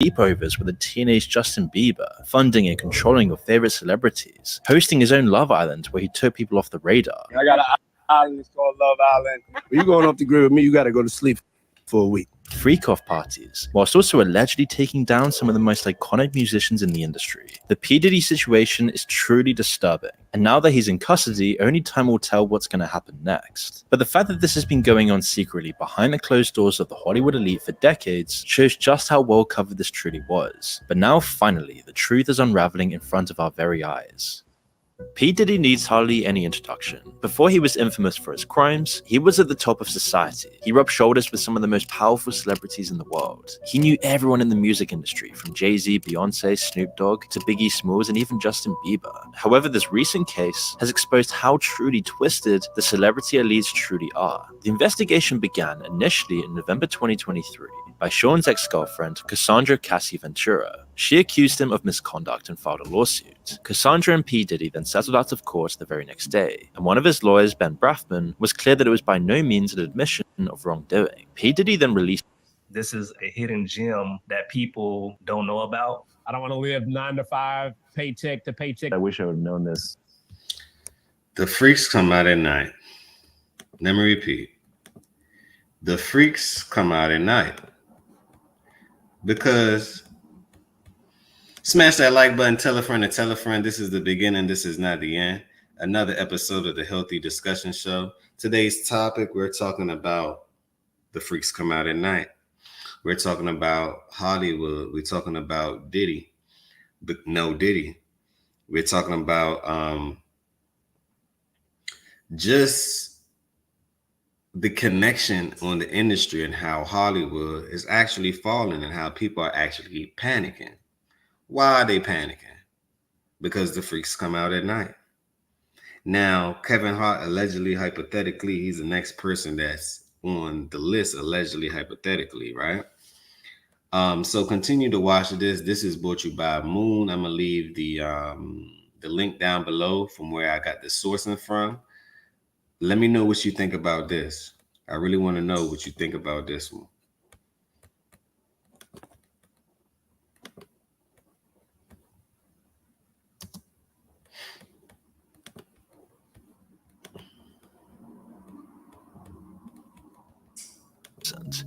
sleepovers with a teenage Justin Bieber, funding and controlling your favorite celebrities, hosting his own Love Island where he took people off the radar. I got an island, it's called Love Island. When you going off the grid with me, you got to go to sleep for a week. Freak-off parties, whilst also allegedly taking down some of the most iconic musicians in the industry. The P. Diddy situation is truly disturbing, and now that he's in custody, only time will tell what's going to happen next. But the fact that this has been going on secretly behind the closed doors of the Hollywood elite for decades shows just how well covered this truly was. But now finally, the truth is unraveling in front of our very eyes. P. Diddy needs hardly any introduction. Before he was infamous for his crimes, he was at the top of society. He rubbed shoulders with some of the most powerful celebrities in the world. He knew everyone in the music industry, from Jay-Z, Beyonce, Snoop Dogg, to Biggie Smalls, and even Justin Bieber. However, this recent case has exposed how truly twisted the celebrity elites truly are. The investigation began initially in November 2023 by Sean's ex-girlfriend, Cassandra Cassie Ventura. She accused him of misconduct and filed a lawsuit. Cassandra and P. Diddy then settled out of court the very next day, and one of his lawyers, Ben Brafman, was clear that it was by no means an admission of wrongdoing. P. Diddy then released, "This is a hidden gem that people don't know about. I don't want to live 9 to 5, paycheck to paycheck. I wish I would have known this." The freaks come out at night. Let me repeat. The freaks come out at night. Because smash that like button, tell a friend to tell a friend. This is the beginning. This is not the end. Another episode of the Healthy Discussion Show. Today's topic, we're talking about the freaks come out at night. We're talking about Hollywood. We're talking about Diddy. But no Diddy. We're talking about just the connection on the industry and how Hollywood is actually falling and how people are actually panicking. Why are they panicking? Because the freaks come out at night. Now, Kevin Hart, allegedly, hypothetically, he's the next person that's on the list, allegedly, hypothetically, right? So continue to watch this. This is brought to you by Moon. I'm going to leave the link down below from where I got the sourcing from. Let me know what you think about this. I really want to know what you think about this one.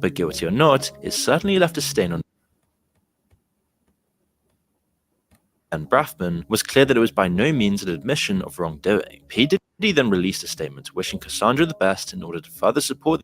but guilty or not, it certainly left a stain on. And Brafman was clear that it was by no means an admission of wrongdoing. P. Diddy then released a statement wishing Cassandra the best in order to further support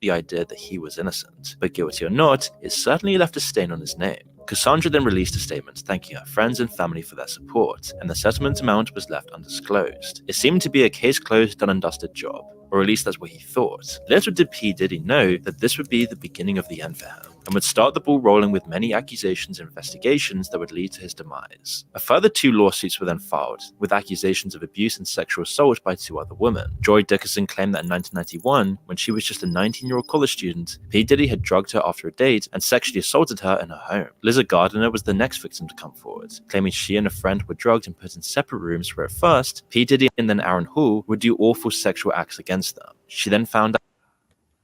the idea that he was innocent. But guilty or not, it certainly left a stain on his name. Cassandra then released a statement thanking her friends and family for their support, and the settlement amount was left undisclosed. It seemed to be a case closed, done and dusted job, or at least that's what he thought. Little did P. Diddy know that this would be the beginning of the end for him, and would start the ball rolling with many accusations and investigations that would lead to his demise. A further 2 lawsuits were then filed, with accusations of abuse and sexual assault by 2 other women. Joy Dickerson claimed that in 1991, when she was just a 19-year-old college student, P. Diddy had drugged her after a date and sexually assaulted her in her home. Liza Gardner was the next victim to come forward, claiming she and a friend were drugged and put in separate rooms where at first, P. Diddy and then Aaron Hall would do awful sexual acts against them. She then found out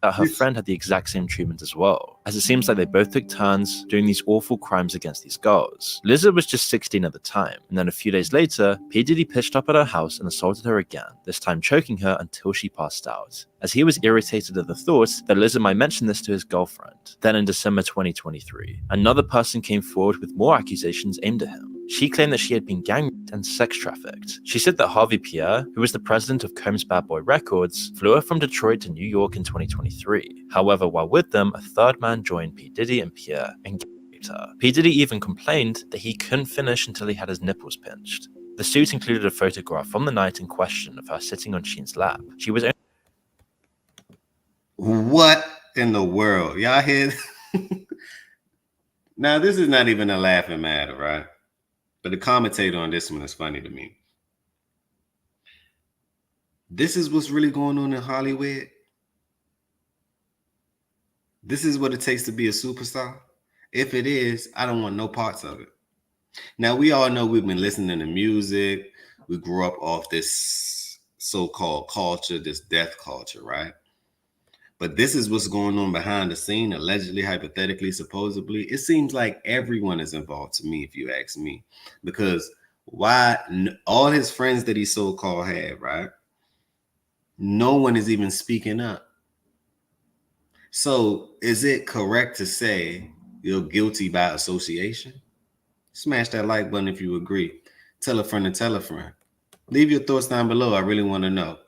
that her friend had the exact same treatment as well, as it seems like they both took turns doing these awful crimes against these girls. Liza was just 16 at the time, and then a few days later, P. Diddy pitched up at her house and assaulted her again, this time choking her until she passed out, as he was irritated at the thought that Liza might mention this to his girlfriend. Then in December 2023, another person came forward with more accusations aimed at him. She claimed that she had been gang raped and sex trafficked. She said that Harvey Pierre, who was the president of Combs Bad Boy Records, flew her from Detroit to New York in 2023. However, while with them, a third man joined P. Diddy and Pierre and gang raped her. P. Diddy even complained that he couldn't finish until he had his nipples pinched. The suit included a photograph from the night in question of her sitting on Sheen's lap. She was What in the world? Y'all hear? Now, this is not even a laughing matter, right? But the commentator on this one is funny to me. This is what's really going on in Hollywood. This is what it takes to be a superstar. If it is, I don't want no parts of it. Now, we all know we've been listening to music. We grew up off this so-called culture, this death culture, right? But this is what's going on behind the scene, allegedly, hypothetically, supposedly. It seems like everyone is involved to me, if you ask me, because why all his friends that he so-called had, right? No one is even speaking up. So is it correct to say you're guilty by association? Smash that like button if you agree. Tell a friend and tell a friend. Leave your thoughts down below. I really want to know.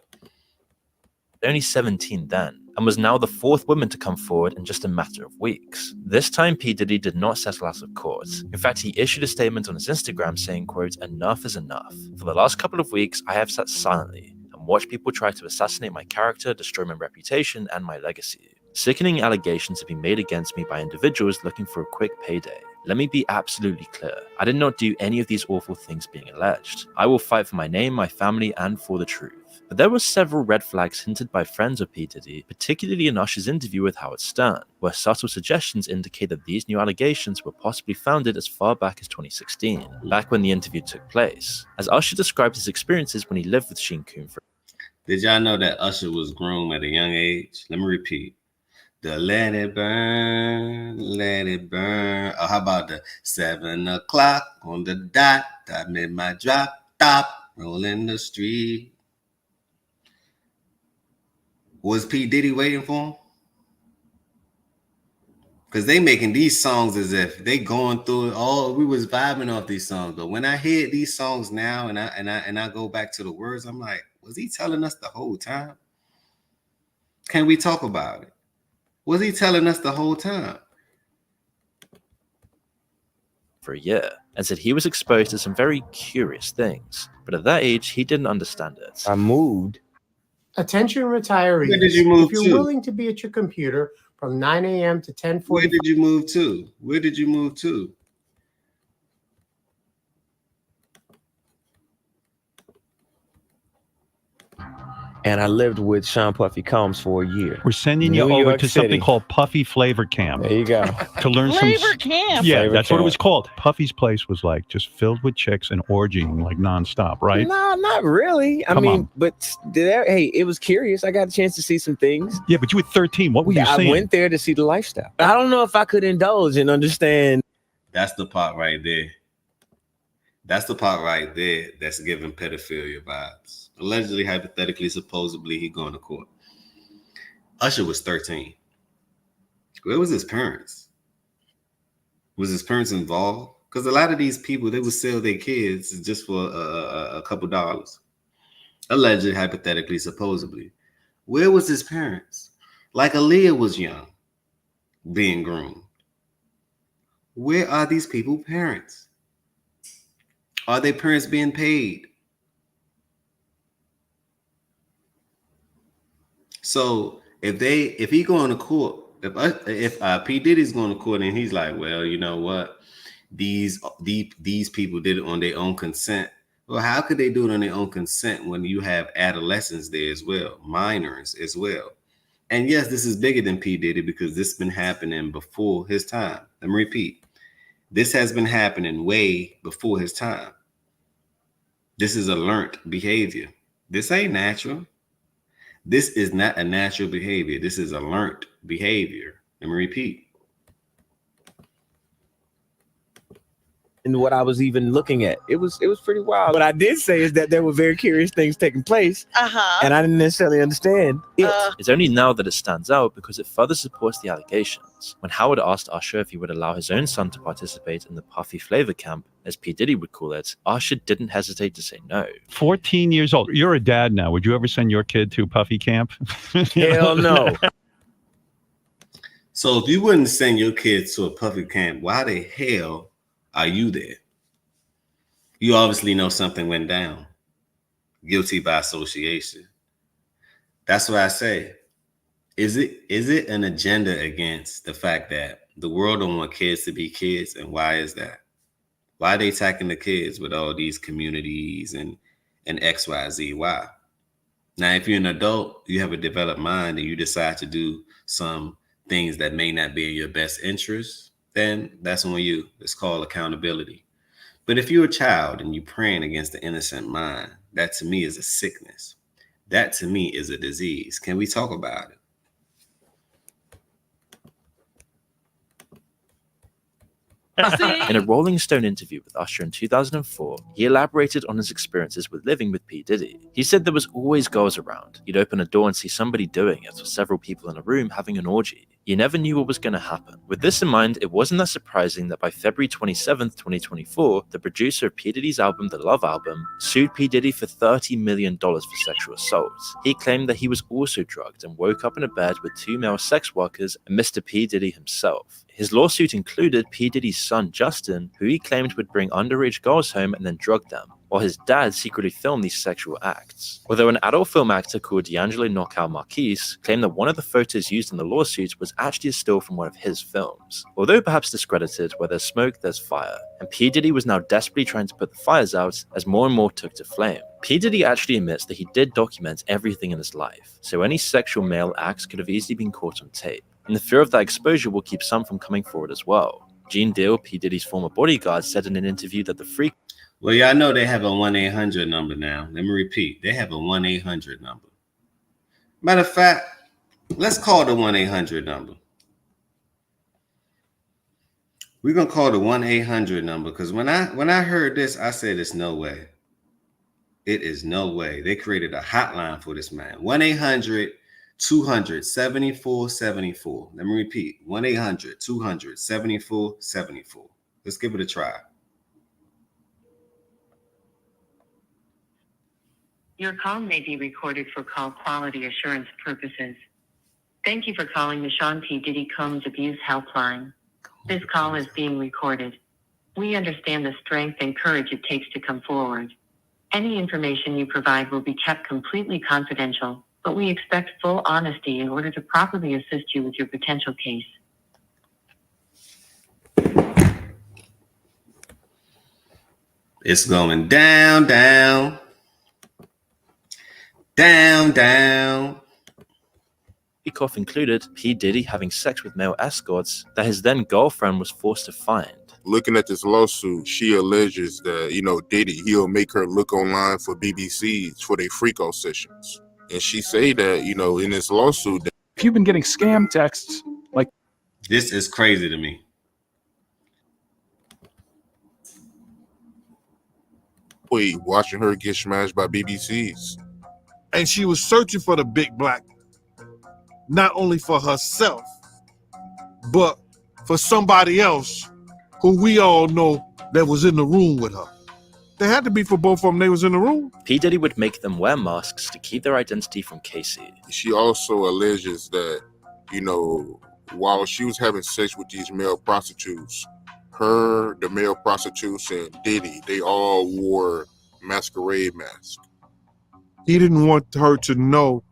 Only 17 then, and was now the fourth woman to come forward in just a matter of weeks. This time, P. Diddy did not settle out of court. In fact, he issued a statement on his Instagram saying, quote, "Enough is enough. For the last couple of weeks, I have sat silently and watched people try to assassinate my character, destroy my reputation, and my legacy. Sickening allegations have been made against me by individuals looking for a quick payday. Let me be absolutely clear. I did not do any of these awful things being alleged. I will fight for my name, my family, and for the truth." But there were several red flags hinted by friends of P. Diddy, particularly in Usher's interview with Howard Stern, where subtle suggestions indicate that these new allegations were possibly founded as far back as 2016, back when the interview took place, as Usher described his experiences when he lived with Sheen Coon for. Did y'all know that Usher was groomed at a young age? Let me repeat. The let it burn, let it burn. Oh, how about the 7 o'clock on the dot? I made my drop top, rolling the street. Was P. Diddy waiting for him? Because they making these songs as if they going through it. Oh, we was vibing off these songs. But when I hear these songs now and I go back to the words, I'm like, was he telling us the whole time? Can we talk about it? Was he telling us the whole time? For a year, and said he was exposed to some very curious things, but at that age, he didn't understand it. I moved. Attention retirees, Where did you move if you're to? willing to be at your computer from 9 a.m. to 10:45. Where did you move to? Where did you move to? And I lived with Sean Puffy Combs for a year. We're sending you New over York to something City. called Puffy Flavor Camp There you go. to learn Flavor some. camp. Yeah, Flavor that's what it camp. was called. Puffy's place was like just filled with chicks and orgying like nonstop, right? No, not really. I Come mean, on. but hey, it was curious. I got a chance to see some things. Yeah, but you were 13. What were you I seeing? went there to see the lifestyle. I don't know if I could indulge and understand. That's the part right there. That's the part right there that's giving pedophilia vibes. Allegedly, hypothetically, supposedly, he going to court. Usher was 13. Where was his parents? Was his parents involved? Because a lot of these people, they would sell their kids just for a couple dollars. Allegedly, hypothetically, supposedly. Where was his parents? Like Aaliyah was young, being groomed. Where are these people parents? Are their parents being paid? So if he going to court, if P. Diddy's going to court and he's like, well, you know what, these people did it on their own consent. Well, how could they do it on their own consent when you have adolescents there as well, minors as well? And yes, this is bigger than P. Diddy because this has been happening before his time. Let me repeat. This has been happening way before his time. This is a learned behavior. This ain't natural. This is not a natural behavior. This is a learned behavior. Let me repeat. And what I was even looking at, it was pretty wild. What I did say is that there were very curious things taking place, and I didn't necessarily understand it. It's only now that it stands out because it further supports the allegations. When Howard asked Usher if he would allow his own son to participate in the Puffy Flavor Camp, as P. Diddy would call it, Usher didn't hesitate to say no. 14 years old. You're a dad now. Would you ever send your kid to Puffy camp? Hell no. So if you wouldn't send your kids to a Puffy camp, why the hell are you there? You obviously know something went down. Guilty by association. That's what I say. Is it an agenda against the fact that the world don't want kids to be kids? And why is that? Why are they attacking the kids with all these communities and XYZ? Why? Now, if you're an adult, you have a developed mind and you decide to do some things that may not be in your best interest, then that's on you. It's called accountability. But if you're a child and you're praying against the innocent mind, that to me is a sickness. That to me is a disease. Can we talk about it? In a Rolling Stone interview with Usher in 2004, he elaborated on his experiences with living with P. Diddy. He said there was always girls around. You'd open a door and see somebody doing it, or several people in a room having an orgy. You never knew what was going to happen. With this in mind, it wasn't that surprising that by February 27, 2024, the producer of P. Diddy's album, The Love Album, sued P. Diddy for $30 million for sexual assault. He claimed that he was also drugged and woke up in a bed with 2 male sex workers and Mr. P. Diddy himself. His lawsuit included P. Diddy's son Justin, who he claimed would bring underage girls home and then drug them, while his dad secretly filmed these sexual acts. Although an adult film actor called D'Angelo Knockout Marquise claimed that one of the photos used in the lawsuit was actually a still from one of his films. Although perhaps discredited, where there's smoke, there's fire, and P. Diddy was now desperately trying to put the fires out as more and more took to flame. P. Diddy actually admits that he did document everything in his life, so any sexual male acts could have easily been caught on tape. And the fear of that exposure will keep some from coming forward as well. Gene Deal, P. Diddy's former bodyguard, said in an interview that the freak... Well, y'all know they have a 1-800 number now. Let me repeat. They have a 1-800 number. Matter of fact, let's call the 1-800 number. We're going to call the 1-800 number because when I heard this, I said, it's no way. It is no way. They created a hotline for this man. 1-800-200-7474. Let me repeat. 1-800-200-7474. Let's give it a try. Your call may be recorded for call quality assurance purposes. Thank you for calling the Sean P. Diddy Combs Abuse Helpline. This call is being recorded. We understand the strength and courage it takes to come forward. Any information you provide will be kept completely confidential, but we expect full honesty in order to properly assist you with your potential case. It's going down, down. Down, down. Off included P. Diddy having sex with male escorts that his then girlfriend was forced to find. Looking at this lawsuit, she alleges that, Diddy, he'll make her look online for BBCs for their freak-out sessions. And she say that, in this lawsuit... that if you've been getting scam texts like... This is crazy to me. Watching her get smashed by BBCs. And she was searching for the big black, not only for herself, but for somebody else who we all know that was in the room with her. They had to be for both of them. They was in the room. P. Diddy would make them wear masks to keep their identity from Casey. She also alleges that, while she was having sex with these male prostitutes, the male prostitutes, and Diddy, they all wore masquerade masks. He didn't want her to know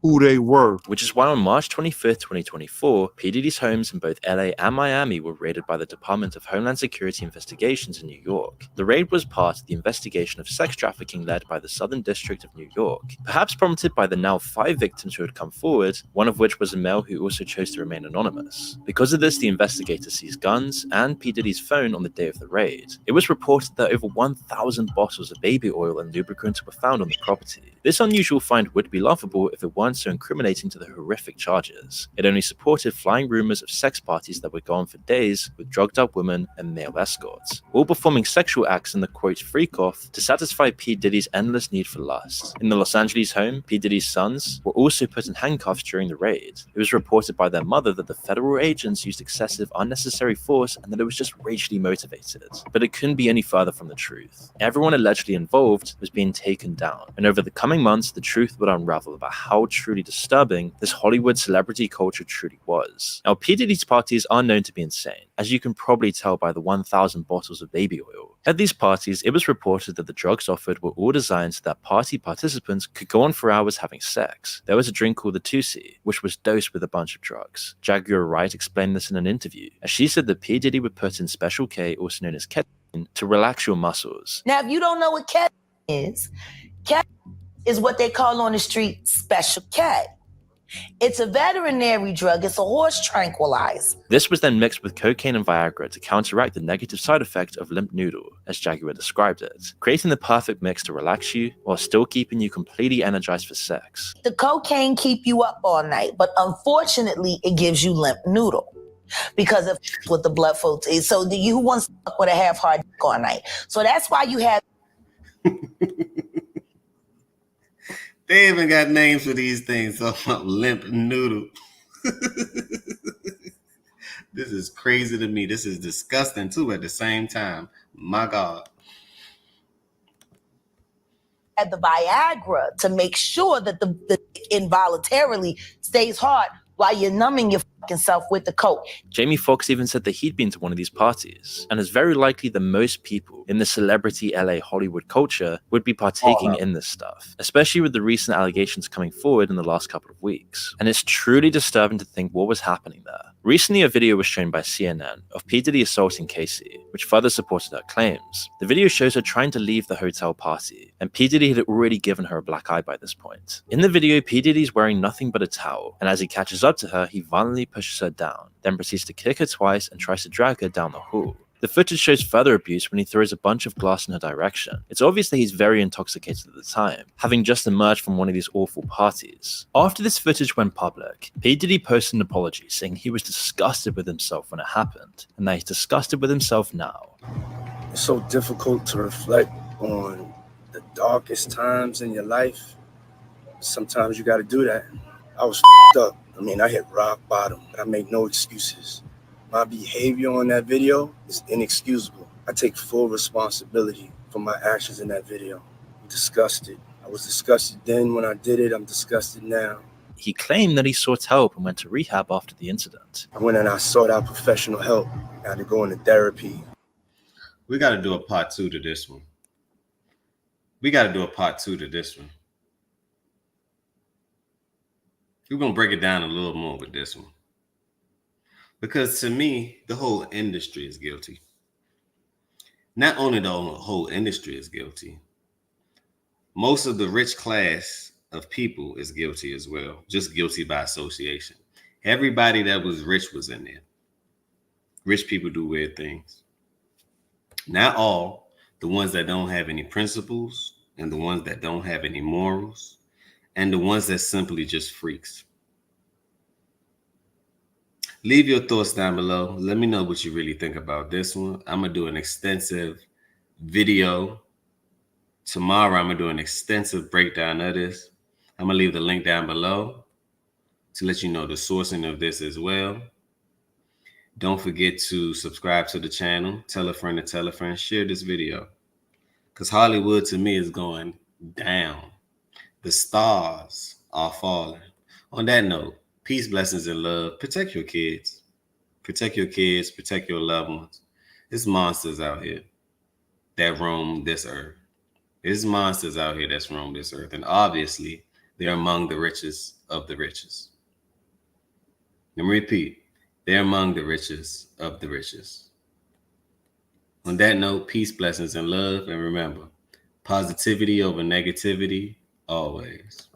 who they were. Which is why on March 25th, 2024, P. Diddy's homes in both LA and Miami were raided by the Department of Homeland Security Investigations in New York. The raid was part of the investigation of sex trafficking led by the Southern District of New York, perhaps prompted by the now 5 victims who had come forward, one of which was a male who also chose to remain anonymous. Because of this, the investigators seized guns and P. Diddy's phone on the day of the raid. It was reported that over 1,000 bottles of baby oil and lubricants were found on the property. This unusual find would be laughable if it weren't so incriminating to the horrific charges. It only supported flying rumors of sex parties that would go on for days with drugged up women and male escorts, all performing sexual acts in the quote freak off to satisfy P. Diddy's endless need for lust. In the Los Angeles home, P. Diddy's sons were also put in handcuffs during the raid. It was reported by their mother that the federal agents used excessive unnecessary force and that it was just racially motivated. But it couldn't be any further from the truth. Everyone allegedly involved was being taken down, and over the coming months, the truth would unravel about how truly disturbing this Hollywood celebrity culture truly was. Now, P. Diddy's parties are known to be insane, as you can probably tell by the 1,000 bottles of baby oil. At these parties, it was reported that the drugs offered were all designed so that party participants could go on for hours having sex. There was a drink called the Tusi, which was dosed with a bunch of drugs. Jaguar Wright explained this in an interview, as she said that P. Diddy would put in Special K, also known as ketamine, to relax your muscles. Now, if you don't know what ketamine is what they call on the street Special K. It's a veterinary drug. It's a horse tranquilizer. This was then mixed with cocaine and Viagra to counteract the negative side effect of limp noodle, as Jaguar described it, creating the perfect mix to relax you while still keeping you completely energized for sex. The cocaine keep you up all night, but unfortunately, it gives you limp noodle. because of with the blood flow. So you wants to fuck with a half-hard dick all night. So that's why you have. They even got names for these things. So limp noodle. This is crazy to me. This is disgusting too at the same time. My God. At the Viagra to make sure that the involuntarily stays hard while you're numbing your fucking self with the coke. Jamie Foxx even said that he'd been to one of these parties, and is very likely that most people in the celebrity LA Hollywood culture would be partaking in this stuff, especially with the recent allegations coming forward in the last couple of weeks. And it's truly disturbing to think what was happening there. Recently, a video was shown by CNN of P. Diddy assaulting Casey, which further supported her claims. The video shows her trying to leave the hotel party, and P. Diddy had already given her a black eye by this point. In the video, P. Diddy's wearing nothing but a towel, and as he catches up to her, he violently pushes her down, then proceeds to kick her twice and tries to drag her down the hall. The footage shows further abuse when he throws a bunch of glass in her direction. It's obvious that he's very intoxicated at the time, having just emerged from one of these awful parties. After this footage went public, P. Diddy posted an apology saying he was disgusted with himself when it happened, and that he's disgusted with himself now. It's so difficult to reflect on the darkest times in your life. Sometimes you got to do that. I was up. I mean, I hit rock bottom, but I make no excuses. My behavior on that video is inexcusable. I take full responsibility for my actions in that video. I'm disgusted. I was disgusted then when I did it. I'm disgusted now. He claimed that he sought help and went to rehab after the incident. I went and I sought out professional help. I had to go into therapy. We got to do a part 2 to this one. We're going to break it down a little more with this one. Because to me, the whole industry is guilty. Not only the whole industry is guilty, most of the rich class of people is guilty as well. Just guilty by association. Everybody that was rich was in there. Rich people do weird things. Not all. The ones that don't have any principles, and the ones that don't have any morals, and the ones that simply just freaks. Leave your thoughts down below. Let me know what you really think about this one. I'm going to do an extensive video. Tomorrow, I'm going to do an extensive breakdown of this. I'm going to leave the link down below to let you know the sourcing of this as well. Don't forget to subscribe to the channel. Tell a friend to tell a friend. Share this video. Because Hollywood, to me, is going down. The stars are falling. On that note, peace, blessings, and love. Protect your kids. Protect your kids. Protect your loved ones. There's monsters out here that roam this earth. There's monsters out here that's roam this earth. And obviously, they're among the richest of the richest. Let me repeat. They're among the richest of the richest. On that note, peace, blessings, and love. And remember, positivity over negativity always.